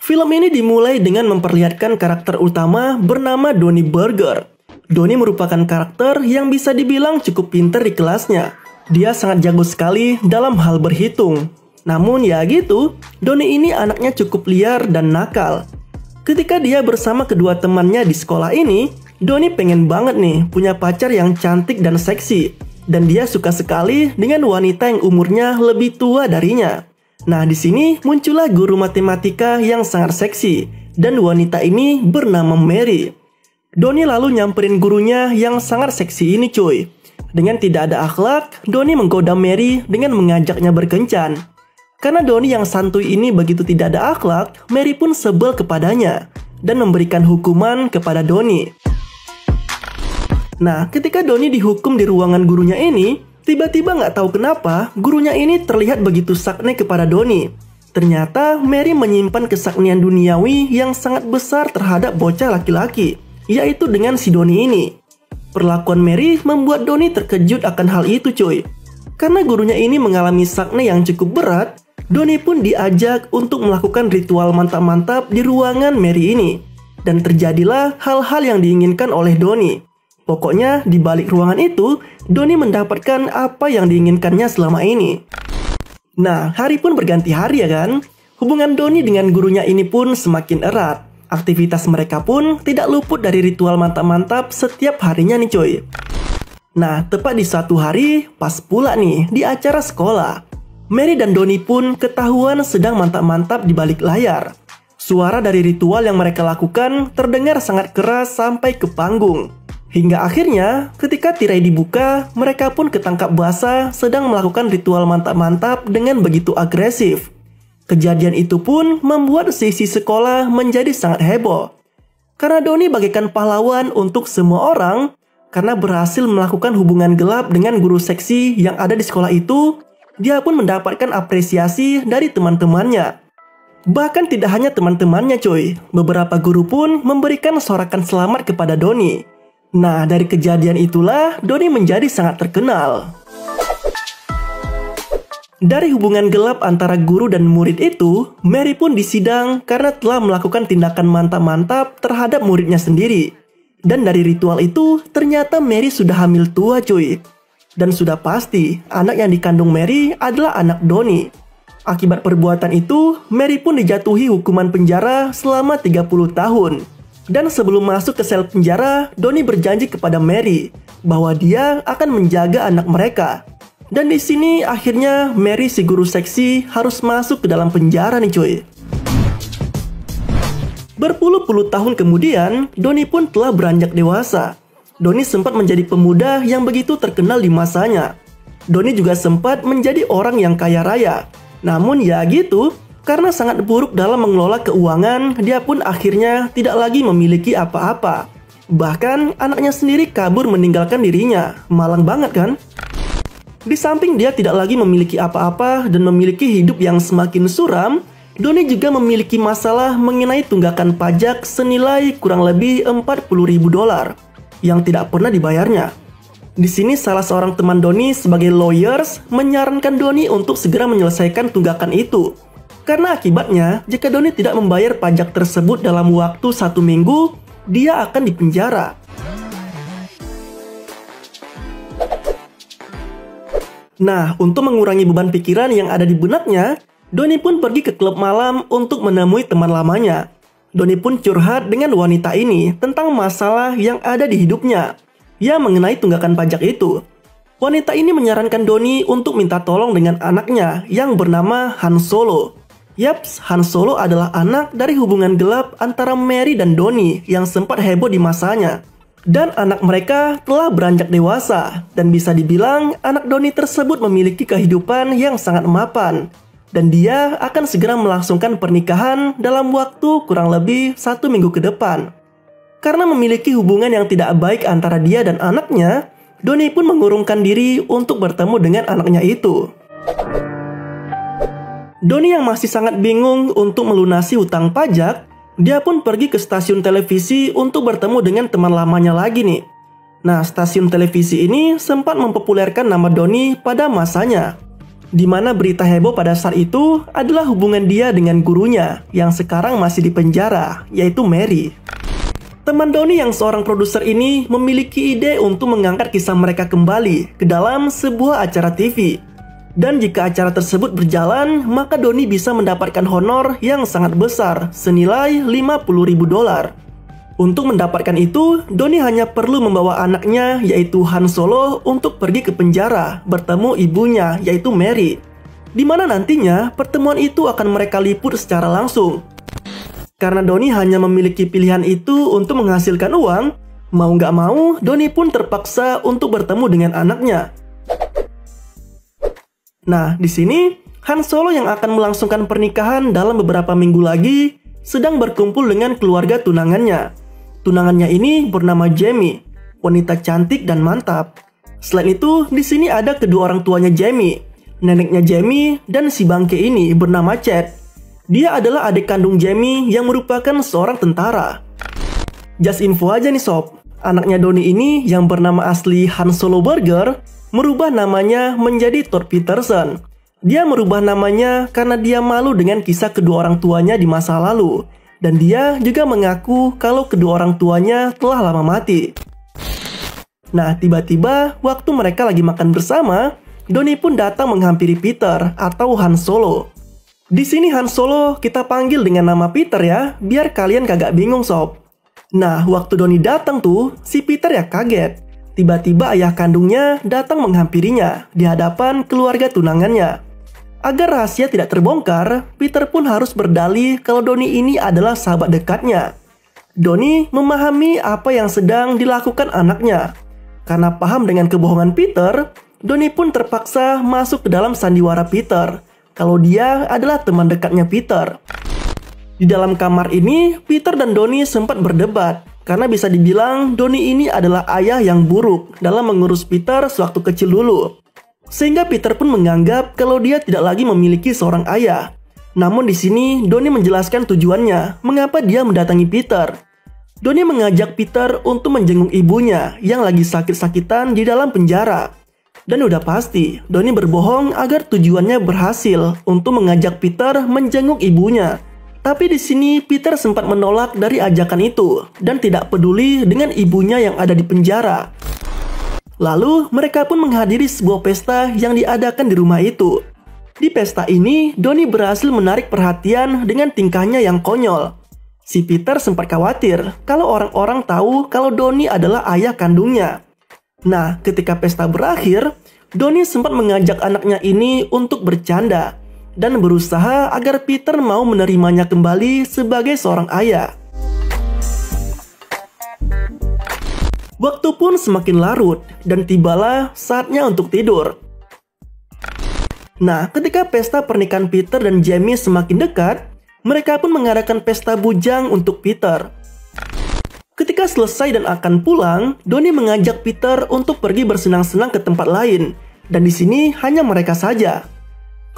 Film ini dimulai dengan memperlihatkan karakter utama bernama Donnie Burger. Donnie merupakan karakter yang bisa dibilang cukup pintar di kelasnya. Dia sangat jago sekali dalam hal berhitung. Namun ya gitu, Donnie ini anaknya cukup liar dan nakal. Ketika dia bersama kedua temannya di sekolah ini, Donnie pengen banget nih punya pacar yang cantik dan seksi. Dan dia suka sekali dengan wanita yang umurnya lebih tua darinya. Nah, di sini muncullah guru matematika yang sangat seksi, dan wanita ini bernama Mary. Donnie lalu nyamperin gurunya yang sangat seksi ini cuy. Dengan tidak ada akhlak, Donnie menggoda Mary dengan mengajaknya berkencan. Karena Donnie yang santuy ini begitu tidak ada akhlak, Mary pun sebel kepadanya dan memberikan hukuman kepada Donnie. Nah, ketika Donnie dihukum di ruangan gurunya ini, tiba-tiba nggak tahu kenapa gurunya ini terlihat begitu sakne kepada Donnie. Ternyata Mary menyimpan kesaknian duniawi yang sangat besar terhadap bocah laki-laki, yaitu dengan si Donnie ini. Perlakuan Mary membuat Donnie terkejut akan hal itu cuy. Karena gurunya ini mengalami sakne yang cukup berat, Donnie pun diajak untuk melakukan ritual mantap-mantap di ruangan Mary ini. Dan terjadilah hal-hal yang diinginkan oleh Donnie. Pokoknya di balik ruangan itu, Donnie mendapatkan apa yang diinginkannya selama ini. Nah, hari pun berganti hari ya kan? Hubungan Donnie dengan gurunya ini pun semakin erat. Aktivitas mereka pun tidak luput dari ritual mantap-mantap setiap harinya nih coy. Nah, tepat di suatu hari, pas pula nih di acara sekolah, Mary dan Donnie pun ketahuan sedang mantap-mantap di balik layar. Suara dari ritual yang mereka lakukan terdengar sangat keras sampai ke panggung. Hingga akhirnya, ketika tirai dibuka, mereka pun ketangkap basah sedang melakukan ritual mantap-mantap dengan begitu agresif. Kejadian itu pun membuat sisi sekolah menjadi sangat heboh. Karena Donnie bagaikan pahlawan untuk semua orang, karena berhasil melakukan hubungan gelap dengan guru seksi yang ada di sekolah itu, dia pun mendapatkan apresiasi dari teman-temannya. Bahkan tidak hanya teman-temannya coy, beberapa guru pun memberikan sorakan selamat kepada Donnie. Nah, dari kejadian itulah Donnie menjadi sangat terkenal. Dari hubungan gelap antara guru dan murid itu, Mary pun disidang karena telah melakukan tindakan mantap-mantap terhadap muridnya sendiri. Dan dari ritual itu, ternyata Mary sudah hamil tua cuy. Dan sudah pasti, anak yang dikandung Mary adalah anak Donnie. Akibat perbuatan itu, Mary pun dijatuhi hukuman penjara selama 30 tahun. Dan sebelum masuk ke sel penjara, Donnie berjanji kepada Mary bahwa dia akan menjaga anak mereka. Dan di sini akhirnya Mary si guru seksi harus masuk ke dalam penjara nih cuy. Berpuluh-puluh tahun kemudian, Donnie pun telah beranjak dewasa. Donnie sempat menjadi pemuda yang begitu terkenal di masanya. Donnie juga sempat menjadi orang yang kaya raya. Namun ya gitu, karena sangat buruk dalam mengelola keuangan, dia pun akhirnya tidak lagi memiliki apa-apa. Bahkan anaknya sendiri kabur meninggalkan dirinya. Malang banget kan? Di samping dia tidak lagi memiliki apa-apa dan memiliki hidup yang semakin suram, Donnie juga memiliki masalah mengenai tunggakan pajak senilai kurang lebih $40.000 yang tidak pernah dibayarnya. Di sini salah seorang teman Donnie sebagai lawyers menyarankan Donnie untuk segera menyelesaikan tunggakan itu. Karena akibatnya, jika Donnie tidak membayar pajak tersebut dalam waktu 1 minggu, dia akan dipenjara. Nah, untuk mengurangi beban pikiran yang ada di benaknya, Donnie pun pergi ke klub malam untuk menemui teman lamanya. Donnie pun curhat dengan wanita ini tentang masalah yang ada di hidupnya, yang mengenai tunggakan pajak itu. Wanita ini menyarankan Donnie untuk minta tolong dengan anaknya yang bernama Han Solo. Yaps, Han Solo adalah anak dari hubungan gelap antara Mary dan Donnie yang sempat heboh di masanya. Dan anak mereka telah beranjak dewasa, dan bisa dibilang anak Donnie tersebut memiliki kehidupan yang sangat mapan. Dan dia akan segera melangsungkan pernikahan dalam waktu kurang lebih 1 minggu ke depan. Karena memiliki hubungan yang tidak baik antara dia dan anaknya, Donnie pun mengurungkan diri untuk bertemu dengan anaknya itu. Donnie yang masih sangat bingung untuk melunasi hutang pajak, dia pun pergi ke stasiun televisi untuk bertemu dengan teman lamanya lagi nih. Nah, stasiun televisi ini sempat mempopulerkan nama Donnie pada masanya. Di mana berita heboh pada saat itu adalah hubungan dia dengan gurunya yang sekarang masih di penjara, yaitu Mary. Teman Donnie yang seorang produser ini memiliki ide untuk mengangkat kisah mereka kembali ke dalam sebuah acara TV. Dan jika acara tersebut berjalan, maka Donnie bisa mendapatkan honor yang sangat besar senilai $50.000. Untuk mendapatkan itu, Donnie hanya perlu membawa anaknya yaitu Han Solo untuk pergi ke penjara bertemu ibunya yaitu Mary. Di mana nantinya pertemuan itu akan mereka liput secara langsung. Karena Donnie hanya memiliki pilihan itu untuk menghasilkan uang, mau nggak mau Donnie pun terpaksa untuk bertemu dengan anaknya. Nah, di sini Han Solo yang akan melangsungkan pernikahan dalam beberapa minggu lagi sedang berkumpul dengan keluarga tunangannya. Tunangannya ini bernama Jamie, wanita cantik dan mantap. Selain itu, di sini ada kedua orang tuanya Jamie, neneknya Jamie, dan si bangke ini bernama Chad. Dia adalah adik kandung Jamie yang merupakan seorang tentara. Just info aja nih sob, anaknya Donnie ini yang bernama asli Han Solo Burger merubah namanya menjadi Todd Peterson. Dia merubah namanya karena dia malu dengan kisah kedua orang tuanya di masa lalu. Dan dia juga mengaku kalau kedua orang tuanya telah lama mati. Nah, tiba-tiba waktu mereka lagi makan bersama, Donnie pun datang menghampiri Peter atau Han Solo. Di sini Han Solo kita panggil dengan nama Peter ya, biar kalian kagak bingung sob. Nah, waktu Donnie datang tuh, si Peter ya kaget. Tiba-tiba ayah kandungnya datang menghampirinya di hadapan keluarga tunangannya. Agar rahasia tidak terbongkar, Peter pun harus berdalih kalau Donnie ini adalah sahabat dekatnya. Donnie memahami apa yang sedang dilakukan anaknya. Karena paham dengan kebohongan Peter, Donnie pun terpaksa masuk ke dalam sandiwara Peter kalau dia adalah teman dekatnya Peter. Di dalam kamar ini, Peter dan Donnie sempat berdebat karena bisa dibilang Donnie ini adalah ayah yang buruk dalam mengurus Peter sewaktu kecil dulu. Sehingga Peter pun menganggap kalau dia tidak lagi memiliki seorang ayah. Namun di sini Donnie menjelaskan tujuannya mengapa dia mendatangi Peter. Donnie mengajak Peter untuk menjenguk ibunya yang lagi sakit-sakitan di dalam penjara. Dan udah pasti, Donnie berbohong agar tujuannya berhasil untuk mengajak Peter menjenguk ibunya. Tapi di sini Peter sempat menolak dari ajakan itu dan tidak peduli dengan ibunya yang ada di penjara. Lalu mereka pun menghadiri sebuah pesta yang diadakan di rumah itu. Di pesta ini, Donnie berhasil menarik perhatian dengan tingkahnya yang konyol. Si Peter sempat khawatir kalau orang-orang tahu kalau Donnie adalah ayah kandungnya. Nah, ketika pesta berakhir, Donnie sempat mengajak anaknya ini untuk bercanda dan berusaha agar Peter mau menerimanya kembali sebagai seorang ayah. Waktu pun semakin larut dan tibalah saatnya untuk tidur. Nah, ketika pesta pernikahan Peter dan Jamie semakin dekat, mereka pun mengadakan pesta bujang untuk Peter. Ketika selesai dan akan pulang, Donnie mengajak Peter untuk pergi bersenang-senang ke tempat lain, dan di sini hanya mereka saja.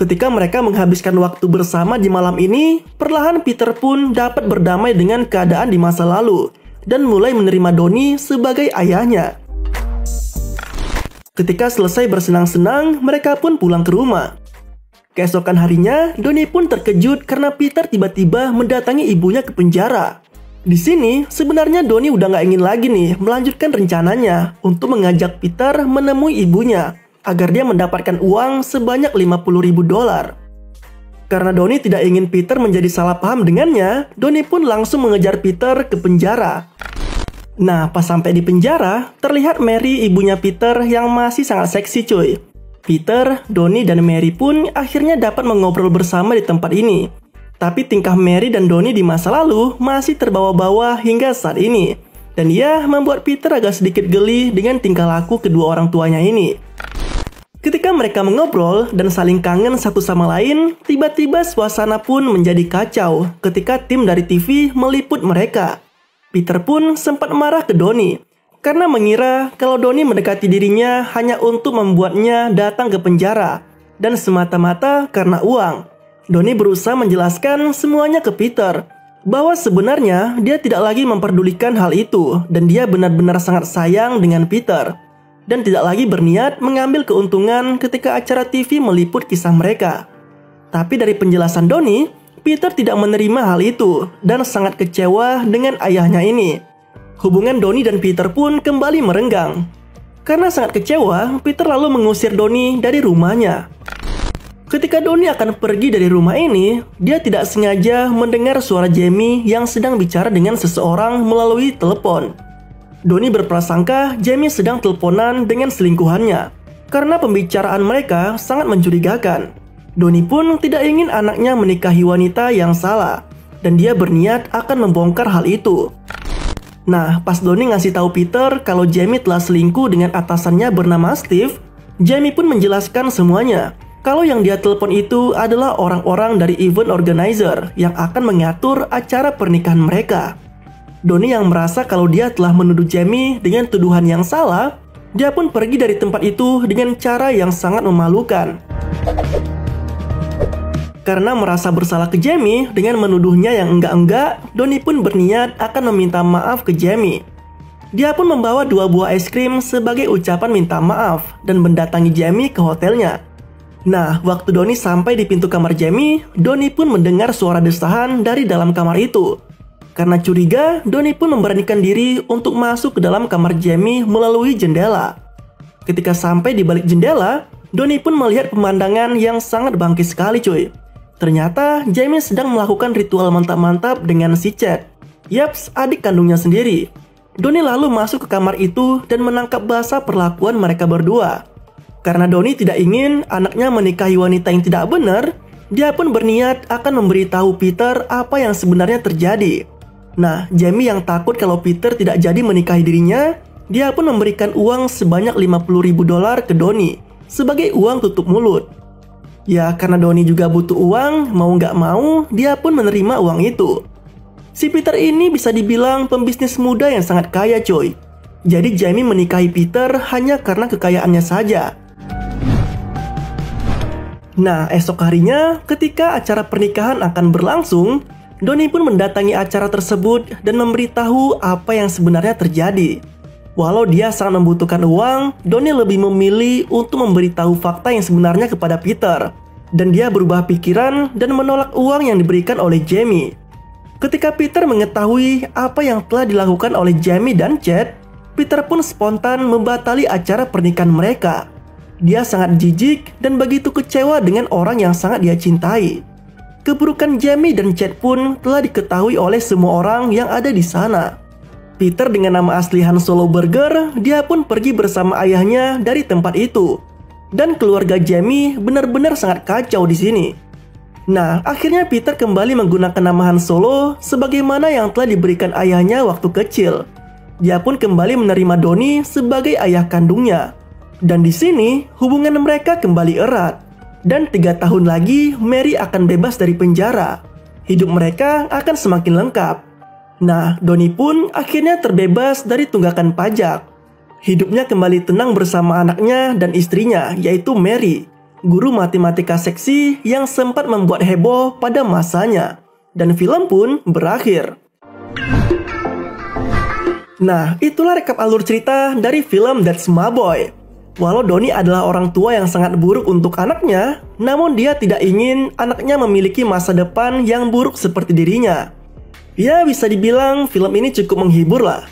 Ketika mereka menghabiskan waktu bersama di malam ini, perlahan Peter pun dapat berdamai dengan keadaan di masa lalu dan mulai menerima Donnie sebagai ayahnya. Ketika selesai bersenang-senang, mereka pun pulang ke rumah. Keesokan harinya, Donnie pun terkejut karena Peter tiba-tiba mendatangi ibunya ke penjara. Di sini, sebenarnya Donnie udah nggak ingin lagi nih melanjutkan rencananya untuk mengajak Peter menemui ibunya agar dia mendapatkan uang sebanyak $50.000. Karena Donnie tidak ingin Peter menjadi salah paham dengannya, Donnie pun langsung mengejar Peter ke penjara. Nah, pas sampai di penjara, terlihat Mary ibunya Peter yang masih sangat seksi cuy. Peter, Donnie, dan Mary pun akhirnya dapat mengobrol bersama di tempat ini. Tapi tingkah Mary dan Donnie di masa lalu masih terbawa-bawa hingga saat ini. Dan ia membuat Peter agak sedikit geli dengan tingkah laku kedua orang tuanya ini. Ketika mereka mengobrol dan saling kangen satu sama lain, tiba-tiba suasana pun menjadi kacau ketika tim dari TV meliput mereka. Peter pun sempat marah ke Donnie karena mengira kalau Donnie mendekati dirinya hanya untuk membuatnya datang ke penjara dan semata-mata karena uang. Donnie berusaha menjelaskan semuanya ke Peter bahwa sebenarnya dia tidak lagi memperdulikan hal itu dan dia benar-benar sangat sayang dengan Peter. dan tidak lagi berniat mengambil keuntungan ketika acara TV meliput kisah mereka. Tapi dari penjelasan Donnie, Peter tidak menerima hal itu dan sangat kecewa dengan ayahnya ini. Hubungan Donnie dan Peter pun kembali merenggang. Karena sangat kecewa, Peter lalu mengusir Donnie dari rumahnya. Ketika Donnie akan pergi dari rumah ini, dia tidak sengaja mendengar suara Jamie yang sedang bicara dengan seseorang melalui telepon. Donnie berprasangka Jamie sedang teleponan dengan selingkuhannya, karena pembicaraan mereka sangat mencurigakan. Donnie pun tidak ingin anaknya menikahi wanita yang salah, dan dia berniat akan membongkar hal itu. Nah, pas Donnie ngasih tahu Peter kalau Jamie telah selingkuh dengan atasannya bernama Steve, Jamie pun menjelaskan semuanya. Kalau yang dia telepon itu adalah orang-orang dari event organizer yang akan mengatur acara pernikahan mereka. Donnie yang merasa kalau dia telah menuduh Jamie dengan tuduhan yang salah, dia pun pergi dari tempat itu dengan cara yang sangat memalukan. Karena merasa bersalah ke Jamie dengan menuduhnya yang enggak-enggak, Donnie pun berniat akan meminta maaf ke Jamie. Dia pun membawa 2 buah es krim sebagai ucapan minta maaf dan mendatangi Jamie ke hotelnya. Nah, waktu Donnie sampai di pintu kamar Jamie, Donnie pun mendengar suara desahan dari dalam kamar itu. Karena curiga, Donnie pun memberanikan diri untuk masuk ke dalam kamar Jamie melalui jendela. Ketika sampai di balik jendela, Donnie pun melihat pemandangan yang sangat bangkit sekali cuy. Ternyata Jamie sedang melakukan ritual mantap-mantap dengan si Chad. Yaps, adik kandungnya sendiri. Donnie lalu masuk ke kamar itu dan menangkap basah perlakuan mereka berdua. Karena Donnie tidak ingin anaknya menikahi wanita yang tidak benar, dia pun berniat akan memberitahu Peter apa yang sebenarnya terjadi. Nah, Jamie yang takut kalau Peter tidak jadi menikahi dirinya, dia pun memberikan uang sebanyak $50.000 ke Donnie sebagai uang tutup mulut. Ya, karena Donnie juga butuh uang, mau nggak mau, dia pun menerima uang itu. Si Peter ini bisa dibilang pembisnis muda yang sangat kaya coy. Jadi Jamie menikahi Peter hanya karena kekayaannya saja. Nah, esok harinya ketika acara pernikahan akan berlangsung, Donnie pun mendatangi acara tersebut dan memberitahu apa yang sebenarnya terjadi. Walau dia sangat membutuhkan uang, Donnie lebih memilih untuk memberitahu fakta yang sebenarnya kepada Peter. Dan dia berubah pikiran dan menolak uang yang diberikan oleh Jamie. Ketika Peter mengetahui apa yang telah dilakukan oleh Jamie dan Chad, Peter pun spontan membatali acara pernikahan mereka. Dia sangat jijik dan begitu kecewa dengan orang yang sangat dia cintai. Keburukan Jamie dan Chad pun telah diketahui oleh semua orang yang ada di sana. Peter dengan nama asli Han Solo Burger, dia pun pergi bersama ayahnya dari tempat itu. Dan keluarga Jamie benar-benar sangat kacau di sini. Nah, akhirnya Peter kembali menggunakan nama Han Solo sebagaimana yang telah diberikan ayahnya waktu kecil. Dia pun kembali menerima Donnie sebagai ayah kandungnya. Dan di sini hubungan mereka kembali erat. Dan 3 tahun lagi Mary akan bebas dari penjara. Hidup mereka akan semakin lengkap. Nah, Donnie pun akhirnya terbebas dari tunggakan pajak. Hidupnya kembali tenang bersama anaknya dan istrinya, yaitu Mary, guru matematika seksi yang sempat membuat heboh pada masanya. Dan film pun berakhir. Nah, itulah rekap alur cerita dari film That's My Boy. Walau Donnie adalah orang tua yang sangat buruk untuk anaknya, namun dia tidak ingin anaknya memiliki masa depan yang buruk seperti dirinya. Ya, bisa dibilang film ini cukup menghibur lah.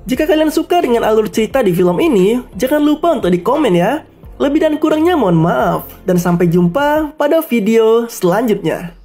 Jika kalian suka dengan alur cerita di film ini, jangan lupa untuk di komen ya. Lebih dan kurangnya mohon maaf, dan sampai jumpa pada video selanjutnya.